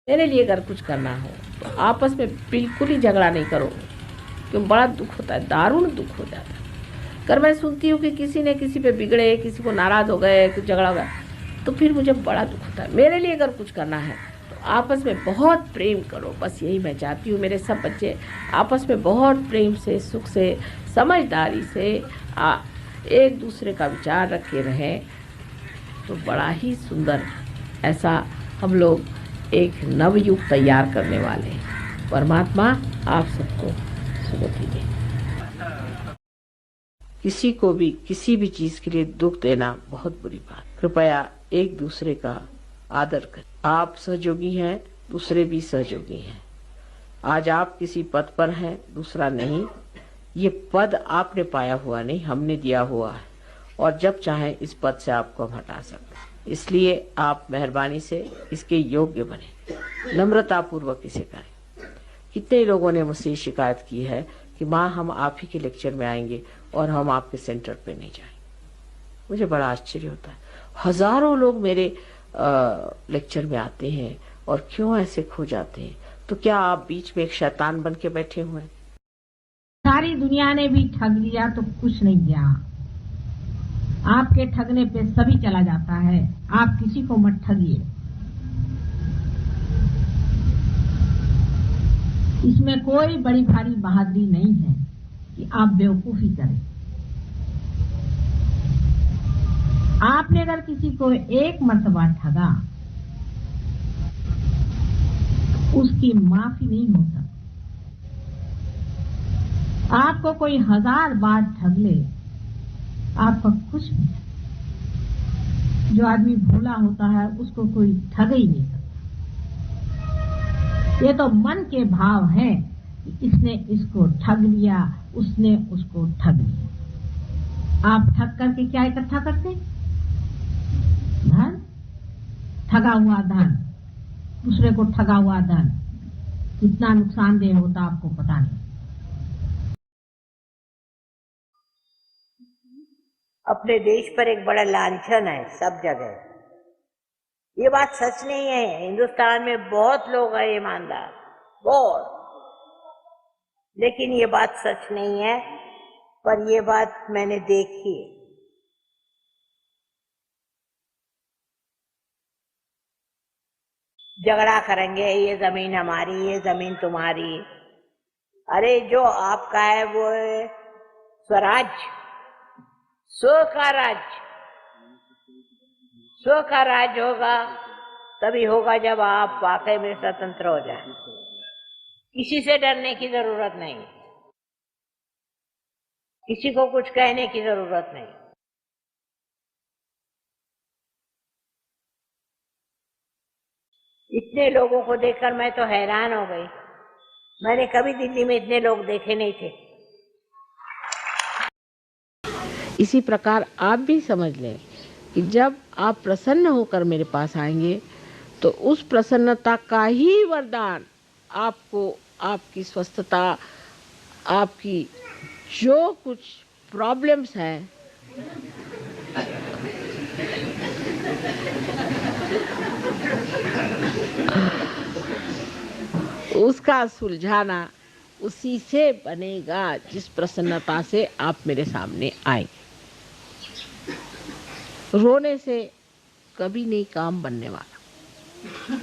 मेरे लिए अगर कुछ करना हो तो आपस में बिल्कुल ही झगड़ा नहीं करो, क्यों बड़ा दुख होता है, दारुण दुख हो जाता है। अगर मैं सुनती हूँ कि किसी ने किसी पे बिगड़े, किसी को नाराज़ हो गए, कुछ झगड़ा हो गया, तो फिर मुझे बड़ा दुख होता है। मेरे लिए अगर कुछ करना है तो आपस में बहुत प्रेम करो, बस यही मैं चाहती हूँ। मेरे सब बच्चे आपस में बहुत प्रेम से, सुख से, समझदारी से एक दूसरे का विचार रखे रहें, तो बड़ा ही सुंदर ऐसा हम लोग एक नवयुग तैयार करने वाले हैं। परमात्मा आप सबको सुगति दे। किसी को भी किसी भी चीज के लिए दुख देना बहुत बुरी बात। कृपया एक दूसरे का आदर करें। आप सहयोगी हैं, दूसरे भी सहयोगी हैं। आज आप किसी पद पर हैं, दूसरा नहीं। ये पद आपने पाया हुआ नहीं, हमने दिया हुआ है, और जब चाहे इस पद से आपको हम हटा सकते हैं। इसलिए आप मेहरबानी से इसके योग्य बने, नम्रता पूर्वक इसे करें। कितने लोगों ने मुझसे शिकायत की है कि माँ हम आप ही के लेक्चर में आएंगे और हम आपके सेंटर पे नहीं जाएंगे। मुझे बड़ा आश्चर्य होता है, हजारों लोग मेरे लेक्चर में आते हैं और क्यों ऐसे खो जाते हैं? तो क्या आप बीच में एक शैतान बन के बैठे हुए हैं? सारी दुनिया ने भी ठग लिया तो कुछ नहीं दिया। आपके ठगने पे सभी चला जाता है, आप किसी को मत ठगिए। इसमें कोई बड़ी भारी बहादुरी नहीं है कि आप बेवकूफी करें। आपने अगर किसी को एक मर्तबा ठगा, उसकी माफी नहीं हो सकती। आपको कोई 1000 बार ठग ले, आपका कुछ नहीं। जो आदमी भोला होता है उसको कोई ठग ही नहीं सकता। ये तो मन के भाव हैं कि इसने इसको ठग लिया, उसने उसको ठग लिया। आप ठग करके क्या इकट्ठा करते? धन। ठगा हुआ धन, दूसरे को ठगा हुआ धन कितना नुकसानदेह होता आपको पता नहीं। अपने देश पर एक बड़ा लांछन है सब जगह। ये बात सच नहीं है। हिंदुस्तान में बहुत लोग हैं ईमानदार, बहुत, लेकिन ये बात सच नहीं है। पर ये बात मैंने देखी है। झगड़ा करेंगे, ये जमीन हमारी, ये जमीन तुम्हारी। अरे जो आपका है वो है स्वराज, स्व का राज्य। स्व का राज्य होगा तभी होगा जब आप वाकई में स्वतंत्र हो जाए। किसी से डरने की जरूरत नहीं, किसी को कुछ कहने की जरूरत नहीं। इतने लोगों को देखकर मैं तो हैरान हो गई। मैंने कभी दिल्ली में इतने लोग देखे नहीं थे। इसी प्रकार आप भी समझ लें कि जब आप प्रसन्न होकर मेरे पास आएंगे तो उस प्रसन्नता का ही वरदान आपको, आपकी स्वस्थता, आपकी जो कुछ प्रॉब्लम्स हैं उसका सुलझाना उसी से बनेगा जिस प्रसन्नता से आप मेरे सामने आए। रोने से कभी नहीं काम बनने वाला।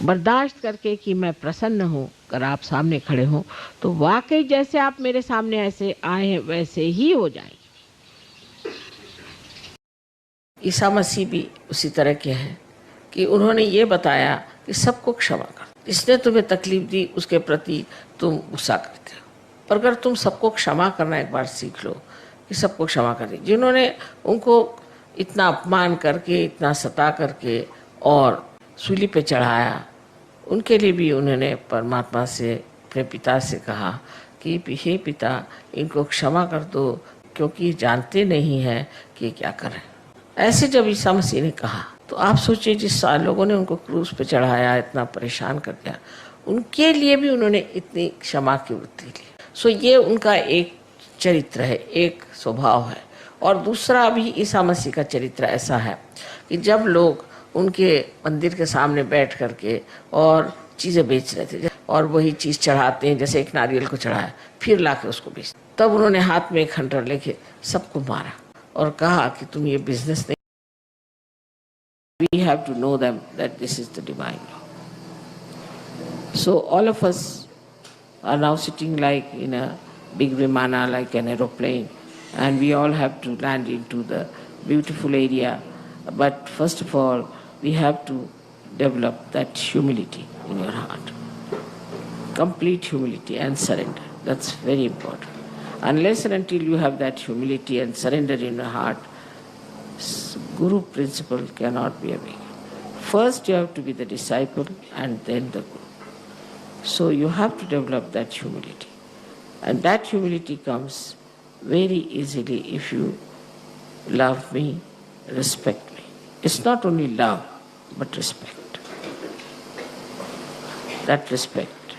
बर्दाश्त करके कि मैं प्रसन्न हूँ, अगर आप सामने खड़े हो तो वाकई जैसे आप मेरे सामने ऐसे आए हैं वैसे ही हो जाएगी। ईसा मसीह भी उसी तरह के हैं कि उन्होंने ये बताया कि सबको क्षमा कर। जिसने तुम्हें तकलीफ दी उसके प्रति तुम गुस्सा करते हो, पर अगर तुम सबको क्षमा करना एक बार सीख लो कि सबको क्षमा कर दी। जिन्होंने उनको इतना अपमान करके, इतना सता करके और सूली पे चढ़ाया, उनके लिए भी उन्होंने परमात्मा से, अपने पिता से कहा कि हे पिता, इनको क्षमा कर दो क्योंकि जानते नहीं हैं कि क्या करें। ऐसे जब ईसा मसीह ने कहा तो आप सोचिए, जिस लोगों ने उनको क्रूस पे चढ़ाया, इतना परेशान कर दिया, उनके लिए भी उन्होंने इतनी क्षमा की वृत्ति ली। सो ये उनका एक चरित्र है, एक स्वभाव है। और दूसरा भी ईसा मसीह का चरित्र ऐसा है कि जब लोग उनके मंदिर के सामने बैठ करके और चीज़ें बेच रहे थे, और वही चीज़ चढ़ाते हैं, जैसे एक नारियल को चढ़ाया फिर लाके उसको बेच। तब उन्होंने हाथ में एक खंडर लेके सबको मारा और कहा कि तुम ये बिजनेस नहीं, we have to know them that this is the divine law. So all of us are now sitting like in a big vimana, like an aeroplane, and we all have to land into the beautiful area. But first of all, we have to develop that humility in your heart. Complete humility and surrender. That's very important. Unless and until you have that humility and surrender in your heart, Guru principle cannot be awakened. First you have to be the disciple and then the Guru. So you have to develop that humility. And that humility comes very easily if you love me, respect me. It's not only love, but respect. That respect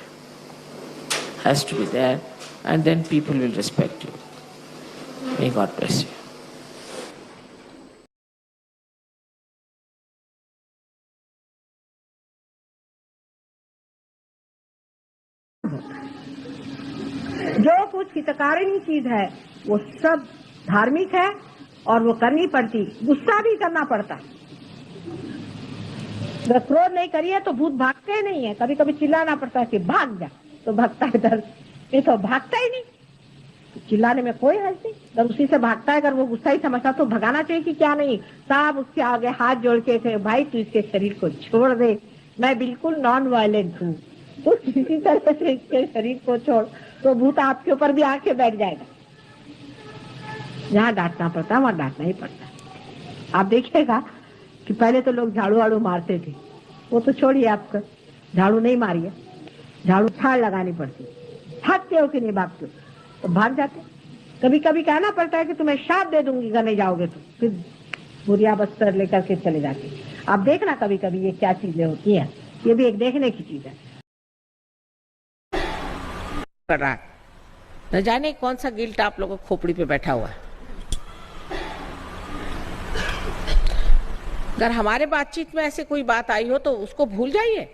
has to be there, and then people will respect you. May God bless you. जो कुछ हितकारिणी चीज है वो सब धार्मिक है और वो करनी पड़ती, गुस्सा भी करना पड़ता। अगर क्रोध नहीं करिए तो भूत भागते नहीं है, कभी कभी चिल्लाना पड़ता है कि भाग जा, तो भागता है इधर, नहीं तो भागता ही नहीं। तो चिल्लाने में कोई हर्ज नहीं, अगर उसी से भागता है, अगर वो गुस्सा ही समझता तो भगाना चाहिए कि क्या नहीं। साहब उसके आगे हाथ जोड़ के थे, भाई तू इसके शरीर को छोड़ दे, मैं बिल्कुल नॉन वायलेंट हूँ, तो किसी तरह से इसके शरीर को छोड़, तो भूत आपके ऊपर भी आके बैठ जाएगा। जहाँ डांटना पड़ता है वहाँ डांटना ही पड़ता है। आप देखिएगा कि पहले तो लोग झाड़ू वाड़ू मारते थे, वो तो छोड़िए, आपका झाड़ू नहीं मारिए, झाड़ू छाड़ लगानी पड़ती। भागते हो कि नहीं भागते हो, तो भाग जाते। कभी कभी कहना पड़ता है कि तुम्हें शाप दे दूंगी अगर नहीं जाओगे तो, फिर बुरिया बस्तर लेकर के चले जाते। आप देखना कभी कभी ये क्या चीजें होती है, ये भी एक देखने की चीज है। कर रहा है, न जाने कौन सा गिल्ट आप लोगों को खोपड़ी पे बैठा हुआ है। अगर हमारे बातचीत में ऐसे कोई बात आई हो तो उसको भूल जाइए।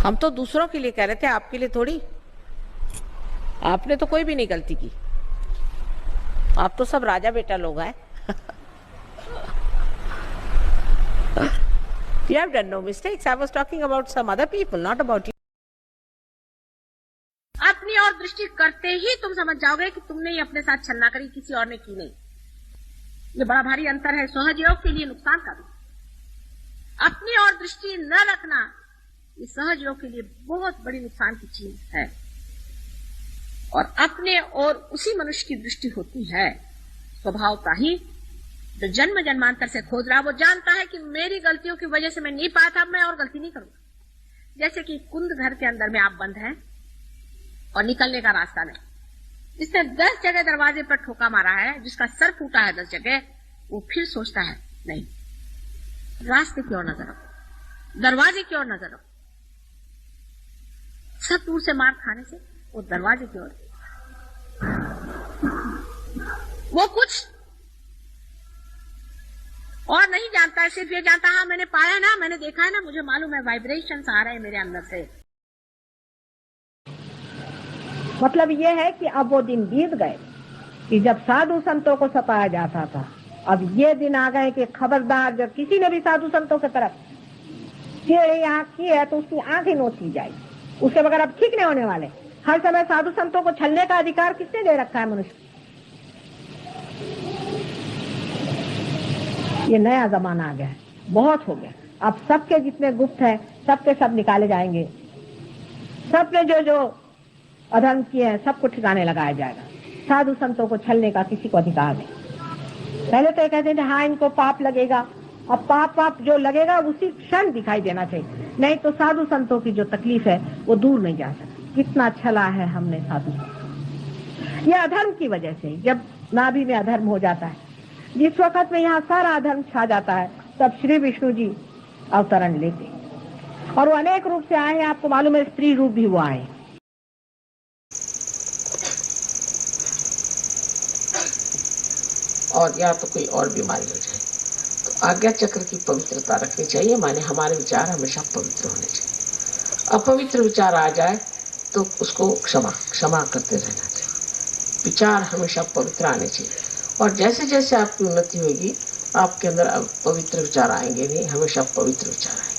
हम तो दूसरों के लिए कह रहे थे, आपके लिए थोड़ी। आपने तो कोई भी नहीं गलती की, आप तो सब राजा बेटा लोग हैं। You have done no mistakes. I was talking about some other people, not about you. अपनी और दृष्टि करते ही तुम समझ जाओगे कि तुमने ही अपने साथ छलना करी, किसी और ने की नहीं। ये बड़ा भारी अंतर है, सहज योग के लिए नुकसान का भी। अपनी और दृष्टि न रखना ये सहज योग के लिए बहुत बड़ी नुकसान की चीज है। और अपने और उसी मनुष्य की दृष्टि होती है स्वभावता ही, जो जन्म जन्मांतर से खोज रहा, वो जानता है कि मेरी गलतियों की वजह से मैं नहीं पाया था, मैं और गलती नहीं करूंगा। जैसे कि कुंद घर के अंदर में आप बंद हैं और निकलने का रास्ता नहीं, जिसने 10 जगह दरवाजे पर ठोका मारा है, जिसका सर फूटा है 10 जगह, वो फिर सोचता है नहीं, रास्ते की ओर नजर रखो, दरवाजे की ओर नजर रखो। सब दूर से मार खाने से वो दरवाजे की ओर, वो कुछ और नहीं जानता है, सिर्फ ये जानता है मैंने पाया ना, मैंने देखा है ना, मुझे मालूम है वाइब्रेशंस आ रहे हैं मेरे अंदर से। मतलब ये है कि अब वो दिन बीत गए कि जब साधु संतों को सताया जाता था। अब ये दिन आ गए कि खबरदार, जब किसी ने भी साधु संतों की तरफ टेढ़ी आंख की है तो उसकी आंख ही नोच ली जाएगी, उसके बगैर अब ठीक नहीं होने वाले। हर समय साधु संतों को छलने का अधिकार किसने दे रखा है मनुष्य? ये नया जमाना आ गया है, बहुत हो गया। अब सबके जितने गुप्त है सबके सब निकाले जाएंगे, सबने जो जो अधर्म किए हैं सबको ठिकाने लगाया जाएगा। साधु संतों को छलने का किसी को अधिकार नहीं। पहले तो ये कहते थे हाँ इनको पाप लगेगा, अब पाप जो लगेगा उसी क्षण दिखाई देना चाहिए, नहीं तो साधु संतों की जो तकलीफ है वो दूर नहीं जा सकती। कितना छला है हमने साधु संतों। ये अधर्म की वजह से, जब नाभि में अधर्म हो जाता है, जिस वक्त में यहाँ सारा अधर्म छा जाता है, तब श्री विष्णु जी अवतरण लेते और वो अनेक रूप से आए हैं। आपको मालूम है स्त्री रूप भी वो आए। और या तो कोई और बीमारी हो जाए, आज्ञा चक्र की पवित्रता रखनी चाहिए, माने हमारे विचार हमेशा पवित्र होने चाहिए। अपवित्र विचार आ जाए तो उसको क्षमा करते रहना चाहिए। विचार हमेशा पवित्र आने चाहिए, और जैसे जैसे आपकी उन्नति होगी आपके अंदर पवित्र विचार आएंगे नहीं, हमेशा पवित्र विचार आएंगे।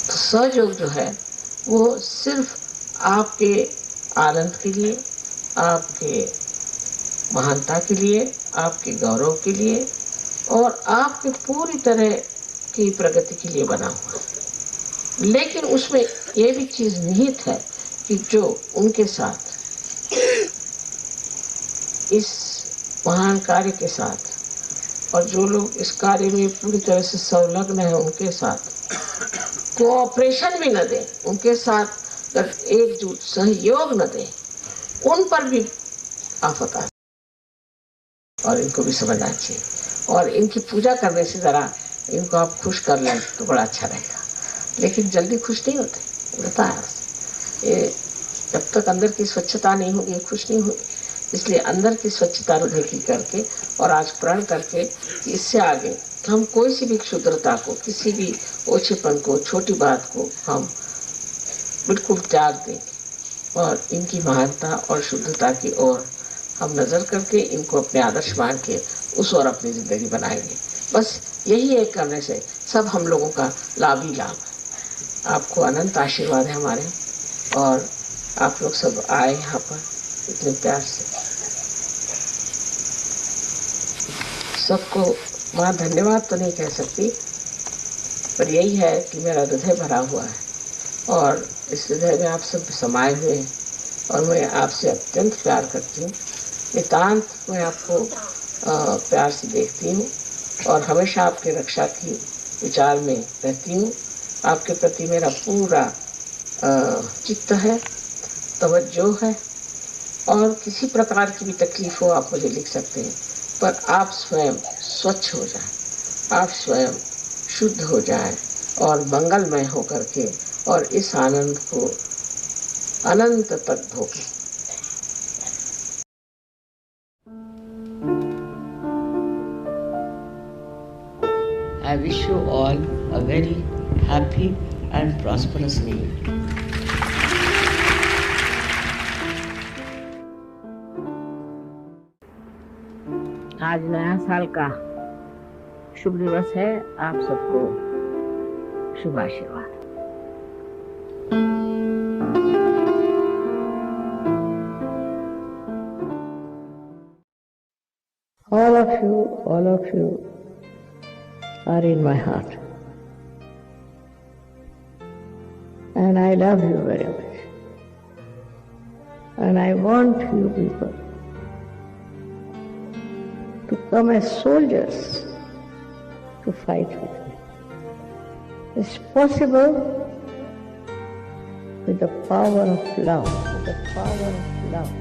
तो सहयोग जो है वो सिर्फ आपके आनंद के लिए, आपके महानता के लिए, आपके गौरव के लिए और आपके पूरी तरह की प्रगति के लिए बना हुआ है। लेकिन उसमें ये भी चीज निहित है कि जो उनके साथ इस महान कार्य के साथ और जो लोग इस कार्य में पूरी तरह से संलग्न है उनके साथ कोऑपरेशन भी न दें, उनके साथ एकजुट सहयोग न दें, उन पर भी आफत आ, और इनको भी समझना चाहिए। और इनकी पूजा करने से जरा इनको आप खुश कर लें तो बड़ा अच्छा रहेगा। लेकिन जल्दी खुश नहीं होते, होता है ये जब तक अंदर की स्वच्छता नहीं होगी खुश नहीं होगी। इसलिए अंदर की स्वच्छता हृदय की करके और आज प्रण करके इससे आगे हम कोई सी भी क्षुद्रता को, किसी भी ओछेपन को, छोटी बात को हम बिल्कुल त्याग दें और इनकी महानता और शुद्धता की ओर हम नजर करके इनको अपने आदर्श मान के उस ओर अपनी जिंदगी बनाएंगे। बस यही एक करने से सब हम लोगों का लाभ ही लाभ है। आपको अनंत आशीर्वाद है हमारे, और आप लोग सब आए यहाँ पर इतने प्यार से। सबको वहाँ धन्यवाद तो नहीं कह सकती, पर यही है कि मेरा हृदय भरा हुआ है और इस हृदय में आप सब समाये हुए हैं और मैं आपसे अत्यंत प्यार करती हूँ। नितांत मैं आपको प्यार से देखती हूँ और हमेशा आपके रक्षा की विचार में रहती हूँ। आपके प्रति मेरा पूरा चित्त है, तवज्जो है, और किसी प्रकार की भी तकलीफ हो आप मुझे लिख सकते हैं, पर आप स्वयं स्वच्छ हो जाएं, आप स्वयं शुद्ध हो जाएं और मंगलमय हो करके और इस आनंद को अनंत तक भोगें। I wish you all a very happy and prosperous new year. आज नया साल का शुभ दिवस है। आप सबको शुभ आशीर्वाद। All of you are in my heart, and I love you very much, and I want you people to come as soldiers to fight with me. It's possible with the power of love, with the power of love.